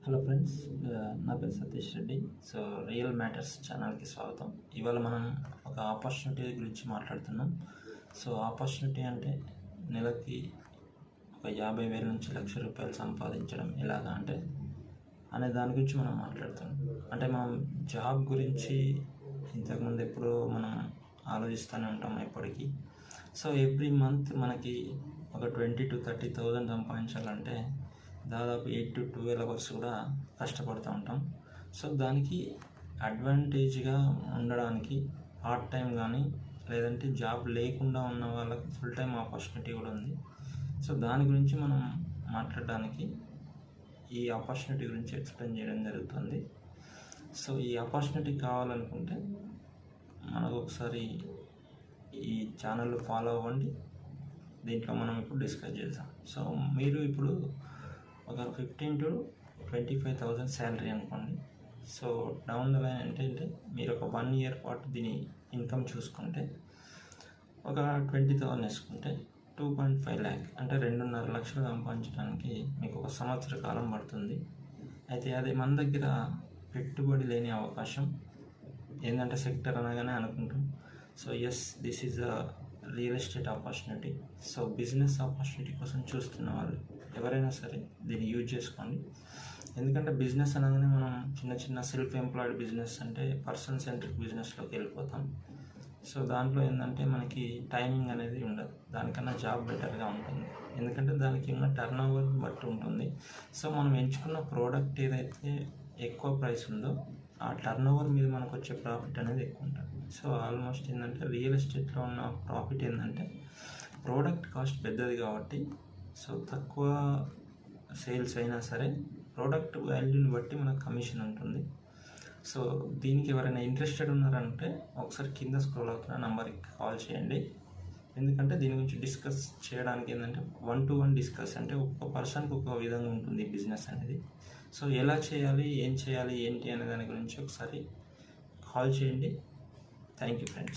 Hello friends, నా పేరు Satish Reddy. So real matters ఛానల్కి స్వాగతం. ఇవాళ మనం ఒక ఆపర్చునిటీ గురించి మాట్లాడుతున్నాం. సో ఆపర్చునిటీ అంటే నెలకి ఒక 50,000 నుంచి ₹1,00,000 సంపాదించడం ఎలాగా అంటే అనే దాని గురించి మనం మాట్లాడుతున్నాం. అంటే మనం జాబ్ గురించి ఇంతకుముందు ఎప్పుడో మనం ఆలోచిస్తూనే ఉంటాం ఎప్పటికీ. సో ఎవ్రీ మంత్ మనకి ఒక 20,000 to 30,000 సంపాదించాలంటే దాదాపు 8 to 12 అవర్స్ కూడా కష్టపడుతూ ఉంటాం. సో దానికి అడ్వాంటేజ్గా ఉండడానికి పార్ట్ టైం కానీ లేదంటే జాబ్ లేకుండా ఉన్న వాళ్ళకి ఫుల్ టైం ఆపర్చునిటీ కూడా ఉంది. సో దాని గురించి మనం మాట్లాడడానికి ఈ ఆపర్చునిటీ గురించి ఎక్స్ప్లెయిన్ చేయడం జరుగుతుంది. సో ఈ ఆపర్చునిటీ కావాలనుకుంటే మనకు ఒకసారి ఈ ఛానల్ ఫాలో అవ్వండి. దీంట్లో మనం ఇప్పుడు డిస్కస్ చేద్దాం. సో మీరు ఇప్పుడు ఒక 15,000 to 25,000 శాలరీ అనుకోండి. సో డౌన్ ద లైన్ ఏంటంటే మీరు ఒక 1 year పాటు దీని ఇన్కమ్ చూసుకుంటే ఒక 20,000 వేసుకుంటే 2.5 lakh అంటే 2.5 లక్షలు సంపాదించడానికి మీకు ఒక సంవత్సర కాలం పడుతుంది. అయితే అది మన దగ్గర పెట్టుబడి లేని అవకాశం ఏంటంటే సెక్టర్ అనగానే అనుకుంటాం. So yes, this is a real estate opportunity. So business opportunity కోసం చూస్తున్న వాళ్ళు ఎవరైనా సరే దీన్ని యూజ్ చేసుకోండి. ఎందుకంటే బిజినెస్ అనగానే మనం చిన్న సెల్ఫ్ ఎంప్లాయిడ్ బిజినెస్ అంటే పర్సన్ సెంట్రిక్ బిజినెస్లోకి వెళ్ళిపోతాం. సో దాంట్లో ఏంటంటే మనకి టైమింగ్ అనేది ఉండదు. దానికన్నా జాబ్ బెటర్గా ఉంటుంది. ఎందుకంటే దానికి ఉన్న టర్న్ ఓవర్ బట్టి ఉంటుంది. సో మనం ఎంచుకున్న ప్రోడక్ట్ ఏదైతే ఎక్కువ ప్రైస్ ఉందో ఆ టర్న్ ఓవర్ మీద మనకు వచ్చే ప్రాఫిట్ అనేది ఎక్కువ ఉంటుంది. సో ఆల్మోస్ట్ ఏంటంటే రియల్ ఎస్టేట్లో ఉన్న ప్రాఫిట్ ఏంటంటే ప్రోడక్ట్ కాస్ట్ పెద్దది కాబట్టి సో తక్కువ సేల్స్ అయినా సరే ప్రోడక్ట్ వాల్యూని బట్టి మనకు కమిషన్ ఉంటుంది. సో దీనికి ఎవరైనా ఇంట్రెస్టెడ్ ఉన్నారంటే ఒకసారి కింద స్క్రోల్ అవుతున్న నెంబర్కి కాల్ చేయండి. ఎందుకంటే దీని గురించి డిస్కస్ చేయడానికి ఏంటంటే 1-to-1 డిస్కస్ అంటే ఒక్కొక్క పర్సన్కి ఒక్కొక్క విధంగా ఉంటుంది బిజినెస్ అనేది. సో ఎలా చేయాలి, ఏం చేయాలి, ఏంటి అనే దాని గురించి ఒకసారి కాల్ చేయండి. Thank you friends.